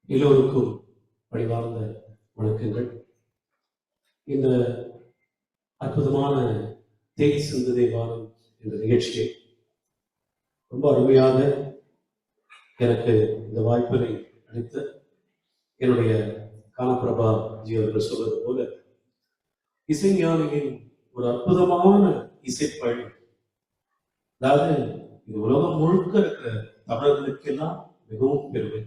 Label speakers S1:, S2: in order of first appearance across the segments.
S1: எல்லோருக்கும் பணிவார்ந்த வணக்கங்கள். இந்த அற்புதமான தேய் சிந்து தேவானம் என்ற நிகழ்ச்சியை ரொம்ப அருமையாக எனக்கு இந்த வாய்ப்பினை அளித்த என்னுடைய கானப்பிரபா ஜி அவர்கள் சொல்வது போல இசைஞானியின் ஒரு அற்புதமான இசைப்பயணம். அதாவது இந்த உலகம் முழுக்க இருக்கிற தமிழர்களுக்கெல்லாம் மிகவும் பெருமை.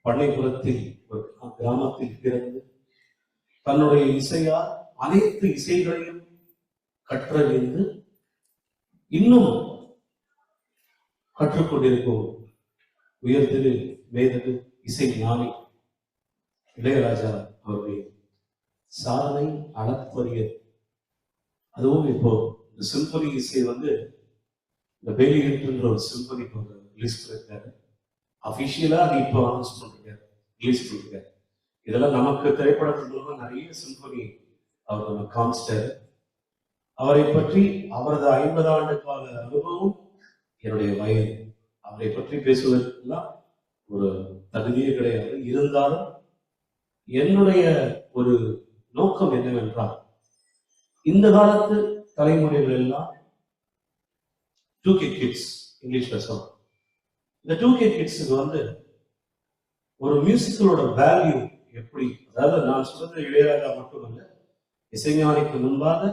S1: பண்ணைபுரத்தில் ஒரு கிராமத்தில் பிறந்து தன்னுடைய இசையால் அனைத்து இசைகளையும் கற்றறிந்து இன்னும் கற்றுக்கொண்டிருக்கும் உயர்திரு மேதகு இசை ஞானி இளையராஜா அவருடைய சாதனை அளப்பரியது. அதுவும் இப்போ இந்த சிம்பனி இசை இந்த பெய்லி என்ற ஒரு சிம்பனி ரிலீஸ் பண்ணிருக்காரு. அபிஷியலா அது இப்போ அனௌன்ஸ் பண்ணிருக்காரு, ரிலீஸ் பண்ணிருக்காரு. இதெல்லாம் நமக்கு திரைப்படத்தின் மூலமா நிறைய சிம்பனி அவர் நம்ம காமிச்சிட்டாரு. அவரை பற்றி அவரது 50 ஆண்டு கால அனுபவம் என்னுடைய வயது. அவரை பற்றி பேசுவதற்கெல்லாம் ஒரு தகுதியே கிடையாது. இருந்தாலும் என்னுடைய ஒரு நோக்கம் என்னவென்றால், இந்த காலத்து தலைமுறைகள் எல்லாம் 2K kids இங்கிலீஷ்ல சொல்றோம். இந்த 2K கிட்ஸுக்கு ஒரு மியூசிக்கலோட வேல்யூ எப்படி, அதாவது நான் சொல்றது இளையராஜா மட்டுமல்ல, இசைஞானிக்கு முன்பாக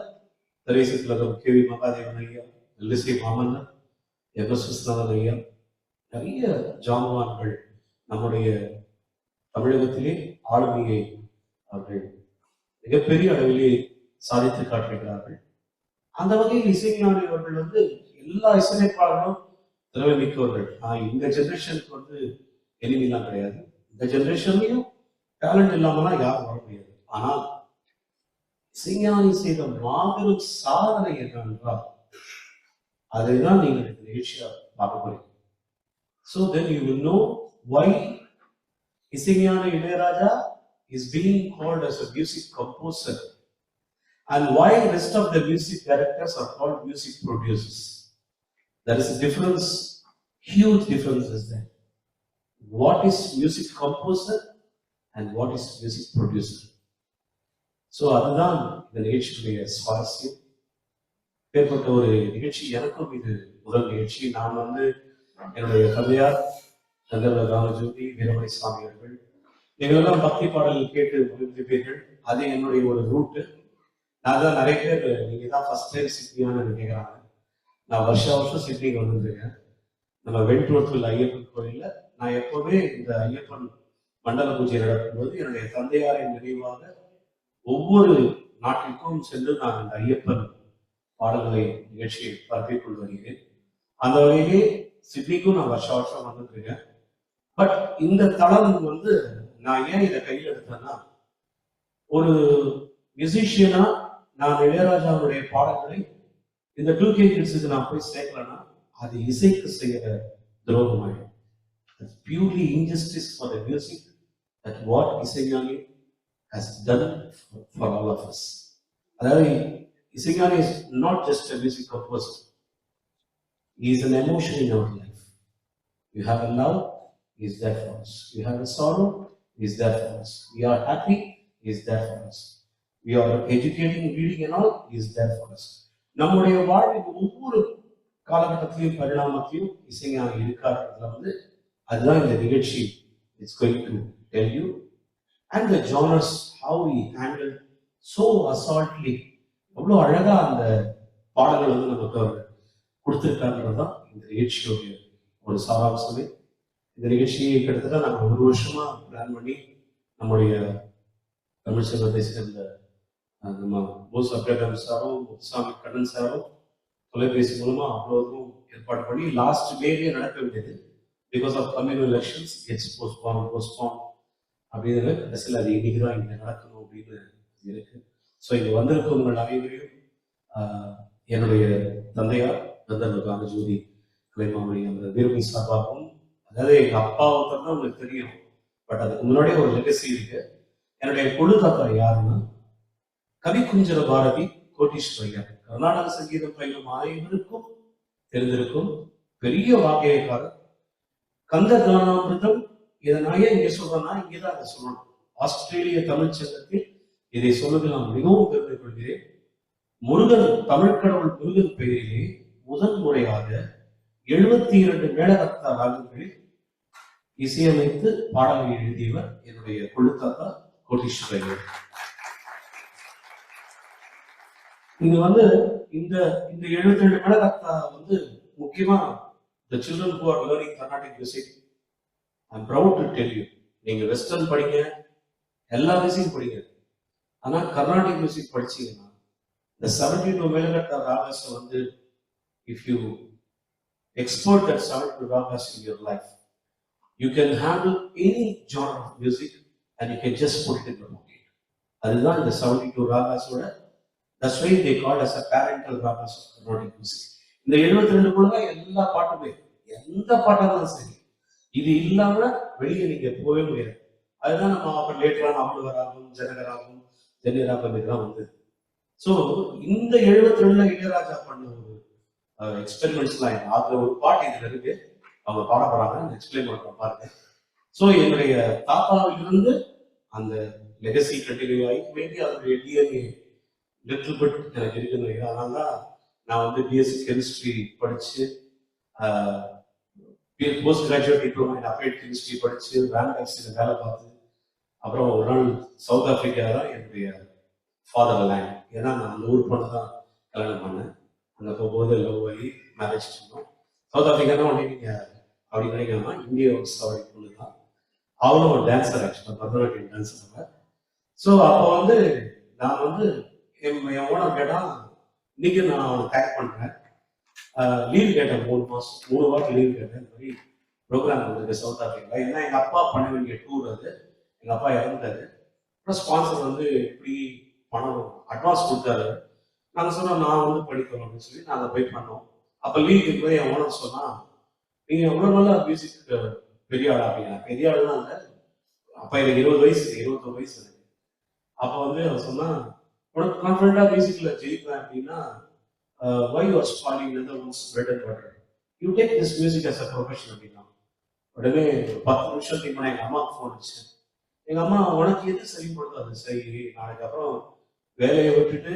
S1: திரைசை திலகம் KV மகாதேவன் ஐயா, எல்லிசை மாமன்னர் MS விஸ்வநாதன் ஐயா, நிறைய ஜாம்பவான்கள் நம்முடைய தமிழகத்திலே ஆளுமையை அவர்கள் மிகப்பெரிய அளவிலே சாதித்து காட்டுகிறார்கள். அந்த வகையில் இசைஞானி அவர்கள் எல்லா இசையமைப்பாளர்களும் திறமை மிக்கவர்கள். இந்த ஜெனரேஷனுக்கு எளிமைலாம் கிடையாது. இந்த ஜெனரேஷன்லயும் டேலண்ட் இல்லாமலாம் யாரும் வர முடியாது. ஆனால் இசைஞானி செய்த மாபெரும் சாதனை என்னவென்றால், அதை தான் நீங்கள் இந்த நிகழ்ச்சியா பார்க்க போறீங்க. So then you will know why இசைஞானி Ilaiyaraaja is being called as a music composer and why rest of the music directors are called music producers. There is a difference, huge difference is there. What is music composer and what is music producer? So அதுதான் இந்த நிகழ்ச்சியுடைய சுவாரஸ்யம். ஏற்பட்ட ஒரு நிகழ்ச்சி. எனக்கும் இது முதல் நிகழ்ச்சி. நான் என்னுடைய தந்தையார் நந்தர்வ ராமஜோதி வீரமணி சுவாமி அவர்கள், நீங்களெல்லாம் பக்தி பாடல் கேட்டு மகிழ்ந்திருப்பீர்கள். அது என்னுடைய ஒரு ரூட்டு. நான் தான் நிறைய பேர் நீங்க தான் ஃபர்ஸ்ட் டைம் சிட்னியான்னு கேட்குறாங்க. நான் வருஷம் சிட்னிக்கு வந்துருக்கேன். நம்ம வெண்ட்ரோத்தில் ஐயப்பன் கோயில்ல நான் எப்பவுமே இந்த ஐயப்பன் மண்டல பூஜை நடக்கும்போது என்னுடைய தந்தையாரின் நினைவாக ஒவ்வொரு நாட்டிற்கும் சென்று நான் இந்த ஐயப்பன் பாடல்களை நிகழ்ச்சியை பரப்பிக் கொண்டு வருகிறேன். அந்த வகையிலே சிட்னிக்கும் நான் வருஷம் வந்துருக்கேன். பட் இந்த தளம் நான் ஏன் இதை கையில் எடுத்தேன்னா, ஒரு மியூசிஷியனா நான் இளையராஜாவுடைய பாடல்களை இந்த 2K கிட்ஸுக்கு நான் போய் சேர்க்கலன்னா அது இசைக்கு செய்யற துரோகமாயிடும். Purely injustice for the music that what இசைஞானி has done for all of us. அதாவது இசைஞானி is not just a music composer. He is an emotion in our life. You have a love, he is there for us. You have a sorrow, he is there for us. We are happy, he is there for us. We are educating, reading and all, he is there for us. நம்முடைய வாழ்வின் ஒவ்வொரு காலகட்டத்திலையும் பரிணாமத்தையும் இசைஞானி இருக்காருன்றதுல அதுதான் இந்த நிகழ்ச்சி it's going to tell you. And the genres how he handle so அசால்ட்லி, எவ்வளோ அழகா அந்த பாடல்கள் நமக்கு அவர் கொடுத்துருக்காருன்றதுதான் இந்த நிகழ்ச்சியோடைய ஒரு சாராம்சமே. இந்த நிகழ்ச்சியை கிட்டத்தட்ட நாங்கள் 1 வருஷமா பிளான் பண்ணி நம்முடைய தமிழ் செல்வத்தை சேர்ந்த நம்ம போஸ் அப்டேகம் சாரும் முத்துசாமி கண்ணன் சாரும் தொலைபேசி மூலமா அவ்வளோதும் ஏற்பாடு பண்ணி லாஸ்ட் டேவே நடக்க வேண்டியது. Because of communal elections it's postpone அப்படின்னு கடைசியில் அது இன்னைக்கு தான் இங்கே நடக்கணும் அப்படின்னு இருக்கு. ஸோ இங்கே வந்திருக்க உங்கள் அனைவரையும் என்னுடைய தந்தையார் நந்தர்வ ராமஜோதி கலைமாமணி அந்த வீரமணி சார்பாகவும், அதாவது எங்கள் அப்பாவை தான் உங்களுக்கு தெரியும், பட் அதுக்கு முன்னாடியே ஒரு லெகசி இருக்கு. என்னுடைய கொழு தாத்தா யாருன்னா கவிக்குஞ்சர பாரதி கோட்டீஸ்வரையா. கர்நாடக சங்கீதம் பயிலும் அனைவருக்கும் தெரிந்திருக்கும் பெரிய வாக்கியக்காரர். கந்த கானாமிருதம் இதை நான் ஏன் இங்க சொல்றேன்னா, இங்கதான் அதை சொல்லணும். ஆஸ்திரேலிய தமிழ் சங்கத்தில் இதை சொல்வதில் நான் மிகவும் பெருமை கொள்கிறேன். முருகன், தமிழ் கடவுள் முருகன் பெயரிலே முதல் முறையாக 72 மேளகர்த்தா ராகங்களில் இசையமைத்து பாடலை எழுதியவர் என்னுடைய கொழுத்தாத்தா கோட்டீஸ்வரர். இங்க இந்த இந்த 72 மேளகர்த்தா முக்கியமா the children who are learning Carnatic music, I'm proud to tell you, நீங்க வெஸ்டர்ன் படிங்க, எல்லா மியூசிக் படிங்க, ஆனா கர்நாடிக் மியூசிக் படிச்சீங்கன்னா இந்த 72 மேளகர்த்தா Rockerz if you expert at 72 ragas in your life, you can handle any genre of music and you can just put it in the pocket. அதுதான் இந்த 72 ராகாஸோட, that's why they call as a parental ragas of Carnatic music. இந்த 72 கூட எல்லா பாட்டுமே, எந்த பாட்டாலும் சரி, இது இல்லாம வெளியே நீங்க போகவே முடியாது. அதுதான் நம்ம அப்புறம் லேட்டரான அமலுகராகும், ஜனகராகும், ஜென்னிராகம் இதெல்லாம் வந்தது. ஸோ இந்த 72 இளையராஜா பண்ண ஒரு எக்ஸ்பெரிமெண்ட்ஸ்லாம் அதுல ஒரு பாட்டு இதுல இருக்கு, அவங்க பாட போறாங்க, எக்ஸ்பிளைன் பண்றோம் பாருங்க. ஸோ என்னுடைய தாத்தாவிலிருந்து அந்த லெகசி கண்டினியூ ஆகி மேபி அதனுடைய டிஎன்ஏ லிட்டில் பிட் எனக்கு இருக்குன்னு நினைக்கிறேன். அதனால தான் நான் பிஎஸ்சி கெமிஸ்ட்ரி படிச்சு, post graduate diploma in applied chemistry படிச்சு, வேண்டாக்ஸில் வேலை பார்த்து, அப்புறம் ஒரு நாள் சவுத் ஆப்பிரிக்கா தான் என்னுடைய ஃபாதர் லேண்ட். ஏன்னா நான் அந்த ஊர் பொண்ணு தான் கல்யாணம் பண்ணேன். அங்கே போகும்போது லவ் ஆகி மேரேஜ் பண்ணோம். சவுத் ஆப்பிரிக்கானா உடனே நீங்கள் அப்படி நினைக்காம இந்திய வம்சாவளி பொண்ணு தான். அவளும் ஒரு டான்ஸர், ஆக்சுவலாக பரதநாட்டியம் டான்ஸர். ஸோ அப்போ நான் என் ஓனர் கேட்டால், இன்னைக்கு நான் அவனை டேக் பண்ணுறேன், லீவ் கேட்டேன், 3 வாரம் லீவ் கேட்டேன். இந்த மாதிரி ப்ரோக்ராம் வந்திருக்கு சவுத் ஆப்பிரிக்கா. ஏன்னா எங்கள் அப்பா பண்ண வேண்டிய டூர் அது, எங்கள் அப்பா இறந்தாரு. ப்ளஸ் ஸ்பான்சர் இப்படி பணம் அட்வான்ஸ் கொடுத்தாரு. நாங்கள் சொன்னோம், நான் படிக்கணும் அப்படின்னு சொல்லி நாங்கள் போய் பண்ணோம். அப்போ லீவ் இருக்கும்போது என் ஓனர் சொன்னா, நீங்கள் எவ்வளோ நல்லா மியூசிக் பெரிய ஆளா அப்படின்னா, பெரிய ஆளுலாம் இல்லை, அப்போ எனக்கு 20 வயசு 21 வயசு எனக்கு. அப்போ அவன் சொன்னா, உனக்கு கான்ஃபிடண்டா மியூசிக்ல ஜெயிப்பேன் அப்படின்னா, why you are spoiling another one's bread and butter, you take this music as a profession அப்படின்னா. உடனே 10 நிமிஷத்துக்கு முன்னாடி எங்க அம்மாவுக்கு ஃபோன் அடிச்சு, எங்க அம்மா, உனக்கு எது சரிப்படுதோ அது சரி, நாளைக்கு அப்புறம் வேலையை விட்டுட்டு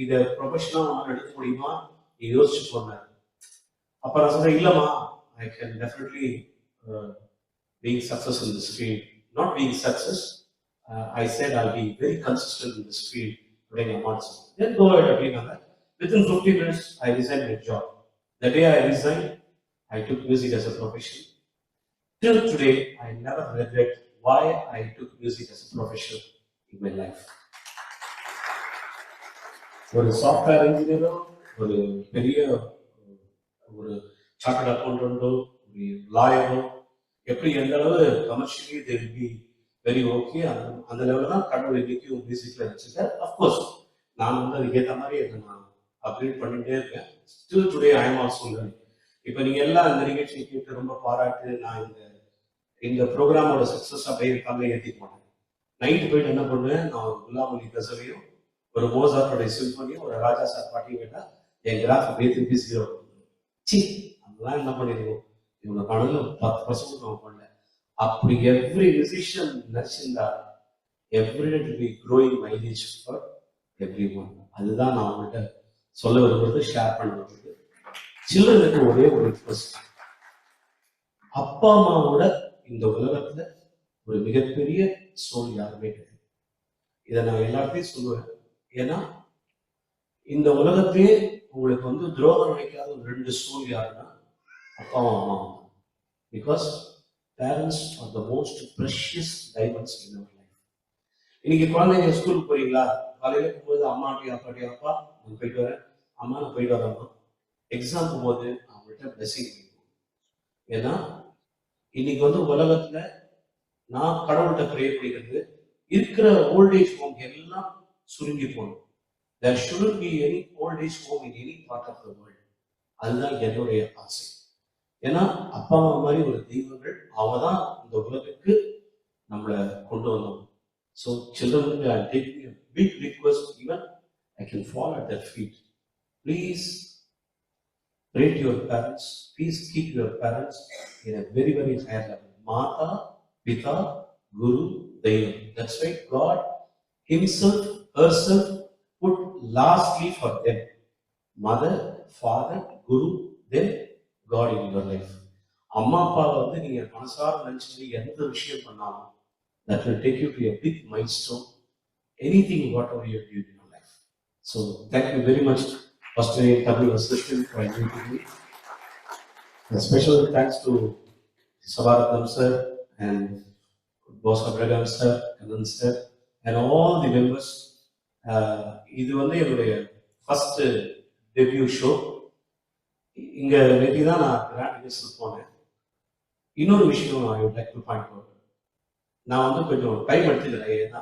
S1: இதை ப்ரொஃபஷனா உன்னால எடுக்க முடியுமா, நீ யோசிச்சு போனாரு. அப்ப நான் சொன்னேன், இல்லம்மா, I can definitely being success in this field, not being success, I said I'll be very consistent in this field. Today I'm not. Then go ahead அப்படின்னாங்க. Within 15 minutes, I resigned my job. The day I resigned, I took music as a profession. Till today, I never regret why I took music as a profession in my life. ஒரு software இன்ஜினியரோ, ஒரு பெரிய ஒரு chartered அக்கௌண்டன்ட்டோ, ஒரு லாயரோ, எப்படி எந்த அளவு commercially they will be very okay, அந்த லெவலில் தான் கடவுள் இன்னைக்கும் மியூசிக்ல வச்சிருக்காரு. அஃப்கோர்ஸ் நான் அதுக்கேற்ற மாதிரி அதை நான் அப்கிரேட் பண்ணிட்டே இருக்கேன். Still today I am also learning. இப்போ நீங்க எல்லாம் இந்த நிகழ்ச்சியை கேட்டு ரொம்ப பாராட்டு. நான் இந்த ப்ரோக்ராமோட சக்ஸஸ் அப்படியே இருக்காம ஏற்றிக்க மாட்டேன். நைட்டு போயிட்டு என்ன பண்ணுவேன், நான் ஒரு குலாம் அலி கசலையும், ஒரு மோசார்ட்டோட சிம்பனியும், ஒரு ராஜா சார் பாட்டியும் கேட்டால் என் கிராஃப் அப்படியே திருப்பி சீரோ. சி, அதெல்லாம் என்ன பண்ணிடுவோம், இவங்க பணம் 10% நம்ம பண்ணல. அப்படி எவ்ரி மியூசிஷியன் நடிச்சிருந்தா every to be growing mileage for every one. அதுதான் நான் அவங்கள்ட்ட சொல்ல விரும்புறது, ஷேர் பண்ண விரும்புறது. சில்ட்ரனுக்கு ஒரே ஒரு ரிக்வெஸ்ட், அப்பா அம்மாவோட இந்த உலகத்துல ஒரு மிகப்பெரிய சோல் யாருமே கிடையாது. இதை நான் எல்லாத்தையும் சொல்லுவேன். ஏன்னா இந்த உலகத்தையே உங்களுக்கு துரோகம் நினைக்காத ஒரு 2 சோல் யாருன்னா அப்பாவும் அம்மாவும். Because parents are the most precious diamonds in our life. இன்னைக்கு குழந்தைங்க ஸ்கூலுக்கு போறீங்களா, காலையில போகும்போது அம்மாட்டையும் அப்பாட்டையும், அப்பா நான் போயிட்டு வரேன், அம்மா நான் போயிட்டு வரேம்மா. எக்ஸாம் போகும்போது அவங்கள்ட்ட பிளெஸிங் இருக்கும். ஏன்னா இன்னைக்கு உலகத்துல நான் கடவுள்கிட்ட ப்ரே பண்ணிக்கிறது, இருக்கிற ஓல்டேஜ் ஹோம் எல்லாம் சுருங்கி போகணும். There shouldn't be any old age home in any part of the world. அதுதான் என்னுடைய ஆசை. ஏன்னா அப்பா அம்மா மாதிரி ஒரு தெய்வங்கள், அவங்க தான் இந்த உலகத்துக்கு நம்மளை கொண்டு வந்தோம். ஸோ சில்ட்ரனுக்கு I taking a big request, even I can fall at their feet. Please rate your parents. Please keep your parents in a very, very high level. Mata Pita, Guru, Devam. That's why God Himself, herself put lastly for them. Mother, Father, Guru, then God in your life. அம்மா அப்பாவை வந்து நீங்க மனசார நினைச்சு எந்த விஷயம் பண்ணாலும் that will take you to a big milestone, anything whatever you do in your life. So thank you very much, Australian Tamil Assistant, for inviting me. A special thanks to Sabaratham sir and Boss Abraham sir, Anand sir, and all the members. இது வந்து என்னுடைய first debut show. இங்க நேற்று தான் நான் grand rehearsal போனேன். இன்னொரு விஷயம் I would like to point out. நான் வந்து கொஞ்சம் டைம் எடுத்துக்கிறேன். ஏன்னா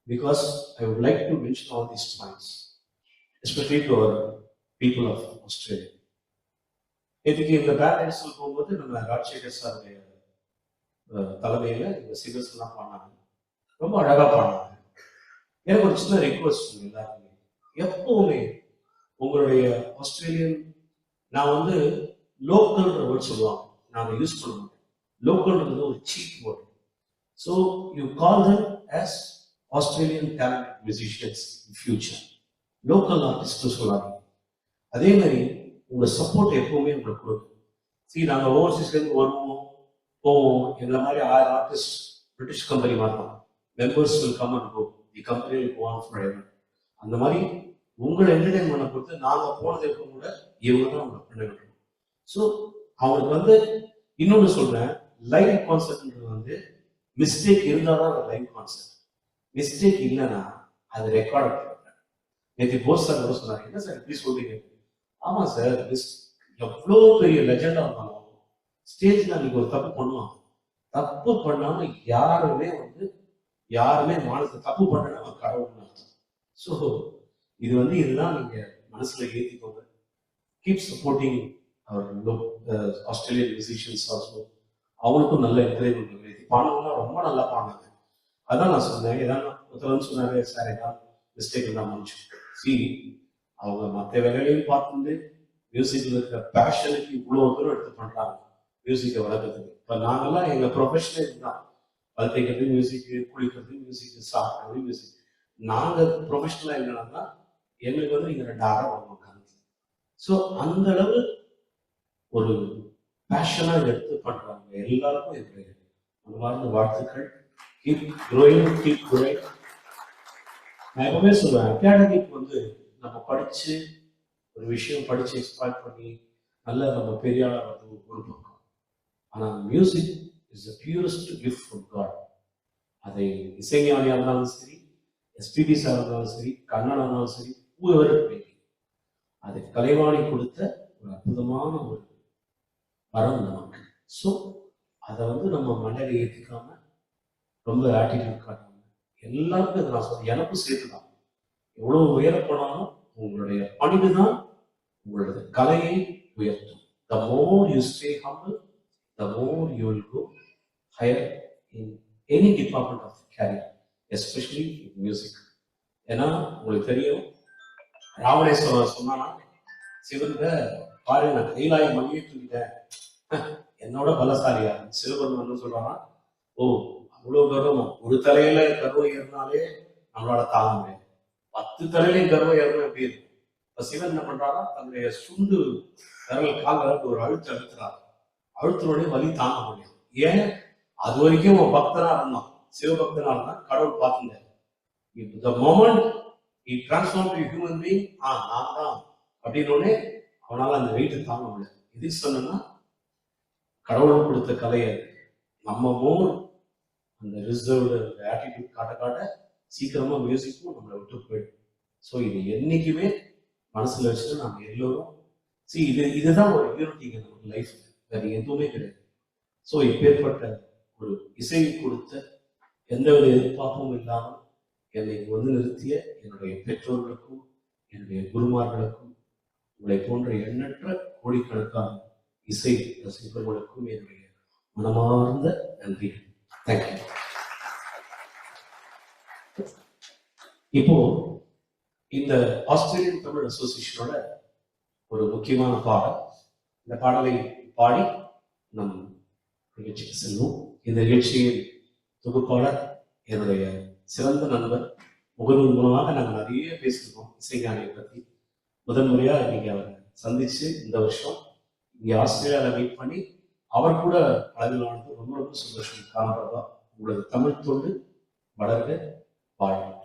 S1: because I would like to mention all these points, especially to our people of Australia. இதுக்கு இந்த பேண்ட் ரிஹர்சல் போகும்போது நம்ம ராஜசேகர் சாருடைய தலைமையில் இந்த சிங்கர்ஸ் எல்லாம் பாடினாங்க. ரொம்ப அழகாக பாடினாங்க. எனக்கு ஒரு சின்ன ரிக்வஸ்ட் எல்லாருமே, எப்பவுமே உங்களுடைய ஆஸ்திரேலியன், நான் வந்து லோக்கல் வேர்ட் சொல்லுவாங்க, நான் அதை யூஸ் பண்ண மாட்டேன். லோக்கல்ன்றது ஒரு cheap word. So you call them as Australian talent musicians in future. Local ஆர்டிஸ்ட்னு சொல்லாங்க. அதே மாதிரி உங்க சப்போர்ட் எப்பவுமே உங்களுக்கு கொடுக்கும். சரி, நாங்கள் ஓவர்சீஸ்லேருந்து வருவோம் போவோம், எங்களை மாதிரி 6 ஆர்டிஸ்ட் பிரிட்டிஷ் கம்பெனி மாதிரி தான். Members will come and go, the company will go on forever. அந்த மாதிரி உங்களை என்டர்டைன் பண்ண பொறுத்து நாங்கள் போனதுக்கு கூட இவங்க தான் உங்களை பண்ண வேண்டும். ஸோ அவங்களுக்கு வந்து இன்னொன்று சொல்றேன், லைவ் கான்சர்ட்ன்றது வந்து மிஸ்டேக் இருந்தால் தான் அது லைவ் கான்சர்ட். மிஸ்டேக் இல்லைன்னா அது ரெக்கார்ட் பண்ணுறேன். நேற்று போஸ் சார் கூட சொன்னாங்க, என்ன சார் எப்படி சொல்றீங்க? ஆமா சார், எவ்வளோ பெரிய லெஜெண்டாக இருந்தாலும் ஸ்டேஜ்ல அன்னைக்கு ஒரு தப்பு பண்ணுவாங்க. தப்பு பண்ணாம யாருமே மானத்தை தப்பு பண்ணா அவன் கடவுள்னு அர்த்தம். ஸோ இது வந்து இதுதான் நீங்க மனசுல ஏற்றிக்கோங்க. Keep supporting our Australian musicians also. அவங்களுக்கும் நல்ல என்கரேஜ்மெண்ட் கிடையாது. பாடலாம் ரொம்ப நல்லா பாடினாங்க. அதான் நான் சொன்னேன், ஏதாவது ஒருத்தர் சொன்னாரு, சார் ஏதாவது மிஸ்டேக் தான் மன்னிச்சு. அவங்க மற்ற வேலைகளையும் பார்த்துட்டு மியூசிக்ல இருக்கிற பேஷனுக்கு இவ்வளோ தூரம் எடுத்து பண்றாங்க மியூசிக்கை வளர்க்கறதுக்கு. இப்போ நாங்கெல்லாம் எங்க ப்ரொஃபஷனே இதுதான், பல் தைக்கிறது மியூசிக்கு, குளிக்கிறது மியூசிக்கு, சாப்பிட்றது மியூசிக். நாங்க ப்ரொஃபஷனலா என்னன்னா எங்களுக்கு வந்து நீங்க 2 ஆரம் வரணும். ஸோ அந்த அளவு ஒரு பேஷனா எடுத்து பண்றாங்க. எல்லாருக்கும் என்னுடைய மனமார்ந்த வாழ்த்துக்கள். Keep growing, keep growing. நான் எப்பவுமே சொல்லுவேன், அகாடமிக் வந்து நம்ம படிச்சு ஒரு விஷயம் படிச்சு எக்ஸ்பேக்ட் பண்ணி நல்ல நம்ம பெரிய ஆளா வந்து ஒரு பக்கம். ஆனால் music is the purest gift from God. அதை இசைஞானியாக இருந்தாலும் சரி, எஸ்பிபி சார் இருந்தாலும் சரி, கண்ணனா இருந்தாலும் சரி, அதை கலைவாணி கொடுத்த ஒரு அற்புதமான ஒரு வரம் நமக்கு. ஸோ அதை வந்து நம்ம மண்டையில ஏற்றிக்காம ரொம்ப ஆட்டிடியூட் காட்டாம எல்லாருக்கும் அதை நான் சொல்றேன், எனக்கும் சேர்த்துதான். எவ்வளவு உயர போனாலும் உங்களுடைய பணிவு தான் உங்களோட கலையை உயர்த்தும். The more you stay humble, the more you will go higher in any department of the career, especially in music. ஏன்னா உங்களுக்கு தெரியும், ராவணேஸ்வரர் சொன்னானா, சிவந்த பாரு நான் கைலாய மணியை தூக்கிட்டேன், என்னோட பலசாலியா. சிவபெருமன் சொல்றானா, ஓ அவ்வளவு கர்வம், ஒரு தலையில கர்வம் ஏறினாலே நம்மளால தாங்க முடியாது, 10 தலையிலையும் கர்வம் ஏறணும் எப்படி இருக்கும். இப்ப சிவன் என்ன பண்றாரா, தன்னுடைய சுண்டு விரல் கால்களுக்கு ஒரு அழுத்துறாரு. அழுத்தினுடைய வலி தாங்க முடியும். ஏன்? அது வரைக்கும் பக்தனா இருந்தான், சிவபக்தனா இருந்தான், கடவுள் பார்த்துங்க. The moment he transformed to a human being, நான் தான் அப்படின்னு அவனால அந்த வெயிட்டு தாங்க முடியாது. இது சொன்னா கடவுள் கொடுத்த கலையை நம்ம மோர் அந்த ரிசர்வ்டு ஆட்டிடியூட் காட்ட காட்ட சீக்கிரமா மியூசிக்கும் நம்மளை விட்டு போயிடும். ஸோ இது என்னைக்குமே மனசுல வச்சுட்டு நம்ம எல்லோரும் இதுதான் ஒரு யூனிட்டிங்க நமக்கு லைஃப், வேற எதுவுமே கிடையாது. ஸோ இப்பேற்பட்ட ஒரு இசையை கொடுத்த எந்தவித எதிர்பார்ப்பும் இல்லாமல் என்னை வந்து நிறுத்திய என்னுடைய பெற்றோர்களுக்கும் என்னுடைய குருமார்களுக்கும் உங்களை போன்ற எண்ணற்ற கோடிக்கணக்கான இசை ரசிகர்களுக்கும் என்னுடைய மனமார்ந்த நன்றி. தேங்க்யூ. இப்போ இந்த ஆஸ்திரேலியன் தமிழ் அசோசியேஷனோட ஒரு முக்கியமான பாடல், இந்த பாடலை பாடி நம் நிகழ்ச்சிக்கு செல்வோம். இந்த நிகழ்ச்சியின் தொகுப்பாளர் என்னுடைய சிறந்த நண்பர். முகநூல் மூலமாக நாங்கள் நிறைய பேசியிருக்கோம் இசைஞானியை பற்றி. முதன்முறையா இன்னைக்கு அவரை சந்திச்சு இந்த வருஷம் இங்கே ஆஸ்திரேலியாவில் மீட் பண்ணி அவர் கூட பழகினானது ரொம்ப ரொம்ப சந்தோஷம். காரணப்பா உங்களது தமிழ் தொண்டு வளர்க, வாழ.